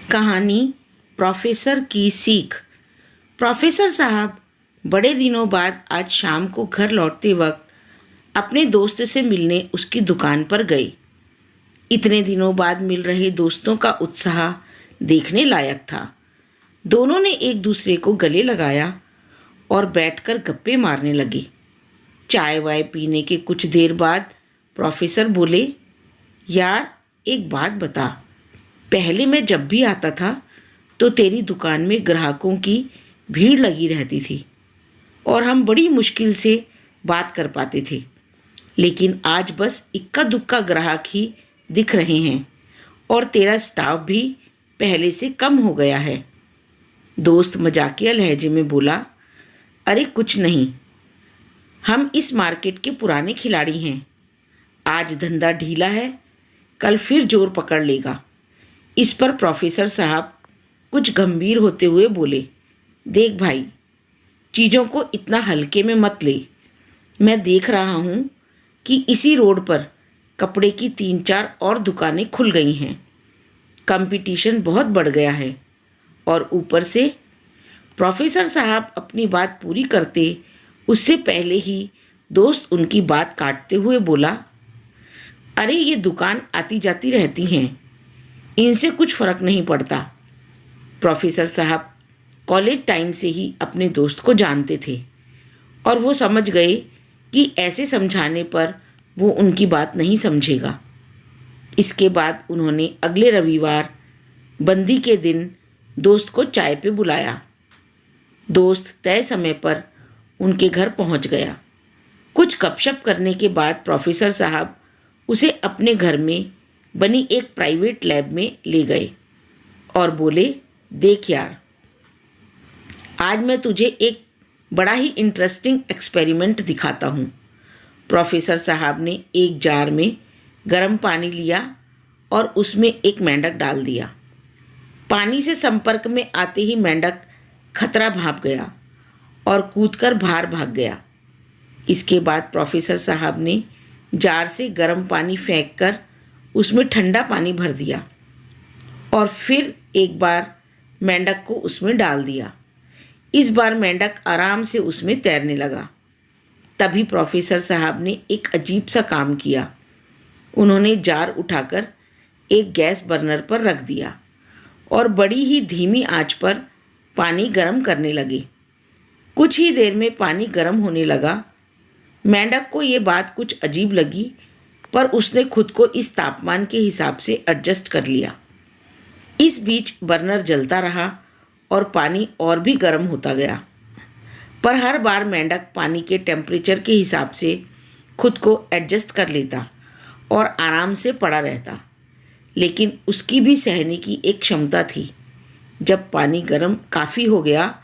कहानी प्रोफेसर की सीख। प्रोफेसर साहब बड़े दिनों बाद आज शाम को घर लौटते वक्त अपने दोस्त से मिलने उसकी दुकान पर गए। इतने दिनों बाद मिल रहे दोस्तों का उत्साह देखने लायक था। दोनों ने एक दूसरे को गले लगाया और बैठकर गप्पे मारने लगे। चाय वाय पीने के कुछ देर बाद प्रोफेसर बोले, यार एक बात बता, पहले मैं जब भी आता था तो तेरी दुकान में ग्राहकों की भीड़ लगी रहती थी और हम बड़ी मुश्किल से बात कर पाते थे, लेकिन आज बस इक्का दुक्का ग्राहक ही दिख रहे हैं और तेरा स्टाफ भी पहले से कम हो गया है। दोस्त मजाकिया लहजे में बोला, अरे कुछ नहीं, हम इस मार्केट के पुराने खिलाड़ी हैं। आज धंधा ढीला है, कल फिर जोर पकड़ लेगा। इस पर प्रोफेसर साहब कुछ गंभीर होते हुए बोले, देख भाई, चीज़ों को इतना हल्के में मत ले। मैं देख रहा हूँ कि इसी रोड पर कपड़े की 3-4 और दुकानें खुल गई हैं। कंपटीशन बहुत बढ़ गया है और ऊपर से प्रोफेसर साहब अपनी बात पूरी करते उससे पहले ही दोस्त उनकी बात काटते हुए बोला, अरे ये दुकान आती जाती रहती हैं, इनसे कुछ फ़र्क नहीं पड़ता। प्रोफेसर साहब कॉलेज टाइम से ही अपने दोस्त को जानते थे और वो समझ गए कि ऐसे समझाने पर वो उनकी बात नहीं समझेगा। इसके बाद उन्होंने अगले रविवार बंदी के दिन दोस्त को चाय पे बुलाया। दोस्त तय समय पर उनके घर पहुंच गया। कुछ गपशप करने के बाद प्रोफेसर साहब उसे अपने घर में बनी एक प्राइवेट लैब में ले गए और बोले, देख यार, आज मैं तुझे एक बड़ा ही इंटरेस्टिंग एक्सपेरिमेंट दिखाता हूँ। प्रोफेसर साहब ने एक जार में गर्म पानी लिया और उसमें एक मेंढक डाल दिया। पानी से संपर्क में आते ही मेंढक खतरा भांप गया और कूदकर बाहर भाग गया। इसके बाद प्रोफेसर साहब ने जार से गर्म पानी फेंककर उसमें ठंडा पानी भर दिया और फिर एक बार मेंढक को उसमें डाल दिया। इस बार मेंढक आराम से उसमें तैरने लगा। तभी प्रोफेसर साहब ने एक अजीब सा काम किया। उन्होंने जार उठाकर एक गैस बर्नर पर रख दिया और बड़ी ही धीमी आंच पर पानी गर्म करने लगे। कुछ ही देर में पानी गर्म होने लगा। मेंढक को ये बात कुछ अजीब लगी, पर उसने खुद को इस तापमान के हिसाब से एडजस्ट कर लिया। इस बीच बर्नर जलता रहा और पानी और भी गर्म होता गया, पर हर बार मेंढक पानी के टेम्परेचर के हिसाब से खुद को एडजस्ट कर लेता और आराम से पड़ा रहता। लेकिन उसकी भी सहने की एक क्षमता थी। जब पानी गर्म काफ़ी हो गया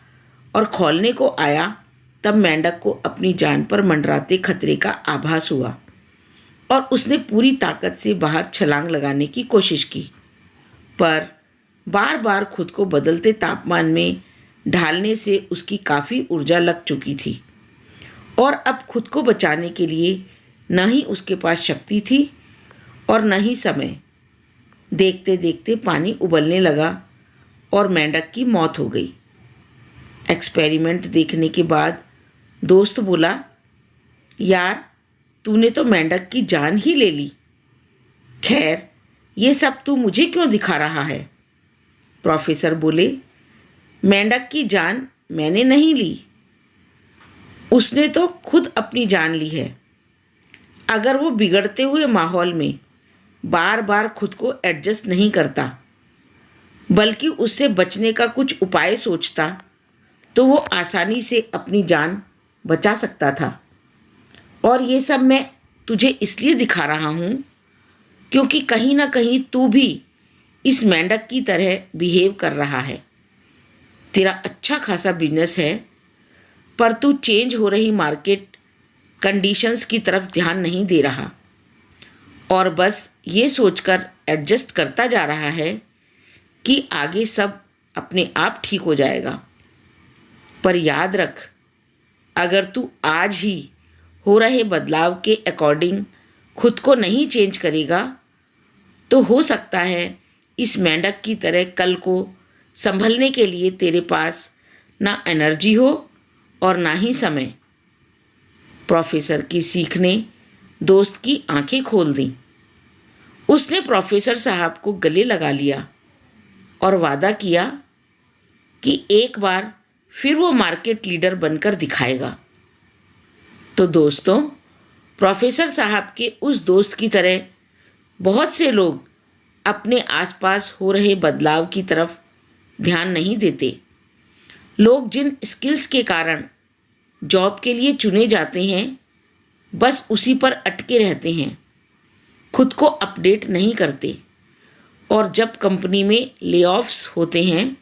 और खौलने को आया, तब मेंढक को अपनी जान पर मंडराते खतरे का आभास हुआ और उसने पूरी ताकत से बाहर छलांग लगाने की कोशिश की, पर बार बार खुद को बदलते तापमान में ढालने से उसकी काफ़ी ऊर्जा लग चुकी थी और अब खुद को बचाने के लिए न ही उसके पास शक्ति थी और न ही समय। देखते देखते पानी उबलने लगा और मेंढक की मौत हो गई। एक्सपेरिमेंट देखने के बाद दोस्त बोला, यार तूने तो मेंढक की जान ही ले ली। खैर, ये सब तू मुझे क्यों दिखा रहा है? प्रोफेसर बोले, मेंढक की जान मैंने नहीं ली, उसने तो खुद अपनी जान ली है। अगर वो बिगड़ते हुए माहौल में बार बार खुद को एडजस्ट नहीं करता, बल्कि उससे बचने का कुछ उपाय सोचता, तो वो आसानी से अपनी जान बचा सकता था। और ये सब मैं तुझे इसलिए दिखा रहा हूँ क्योंकि कहीं ना कहीं तू भी इस मेंढक की तरह बिहेव कर रहा है। तेरा अच्छा खासा बिजनेस है, पर तू चेंज हो रही मार्केट कंडीशंस की तरफ ध्यान नहीं दे रहा और बस ये सोचकर एडजस्ट करता जा रहा है कि आगे सब अपने आप ठीक हो जाएगा। पर याद रख, अगर तू आज ही हो रहे बदलाव के अकॉर्डिंग खुद को नहीं चेंज करेगा, तो हो सकता है इस मेंढक की तरह कल को संभलने के लिए तेरे पास ना एनर्जी हो और ना ही समय। प्रोफेसर की सीख ने दोस्त की आंखें खोल दी। उसने प्रोफेसर साहब को गले लगा लिया और वादा किया कि एक बार फिर वो मार्केट लीडर बनकर दिखाएगा। तो दोस्तों, प्रोफेसर साहब के उस दोस्त की तरह बहुत से लोग अपने आसपास हो रहे बदलाव की तरफ ध्यान नहीं देते। लोग जिन स्किल्स के कारण जॉब के लिए चुने जाते हैं, बस उसी पर अटके रहते हैं, खुद को अपडेट नहीं करते, और जब कंपनी में लेऑफ्स होते हैं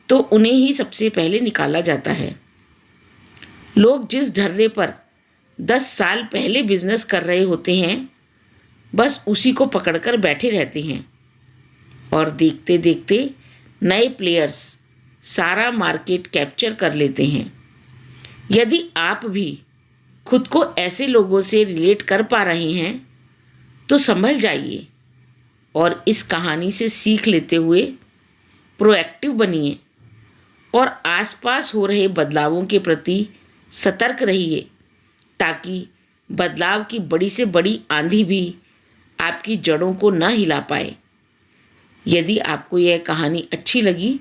तो उन्हें ही सबसे पहले निकाला जाता है। लोग जिस ढर्रे पर 10 साल पहले बिजनेस कर रहे होते हैं, बस उसी को पकड़कर बैठे रहते हैं और देखते देखते नए प्लेयर्स सारा मार्केट कैप्चर कर लेते हैं। यदि आप भी खुद को ऐसे लोगों से रिलेट कर पा रहे हैं तो संभल जाइए और इस कहानी से सीख लेते हुए प्रोएक्टिव बनिए और आसपास हो रहे बदलावों के प्रति सतर्क रहिए, ताकि बदलाव की बड़ी से बड़ी आंधी भी आपकी जड़ों को न हिला पाए। यदि आपको यह कहानी अच्छी लगी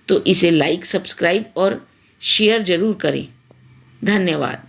तो इसे लाइक, सब्सक्राइब और शेयर ज़रूर करें। धन्यवाद।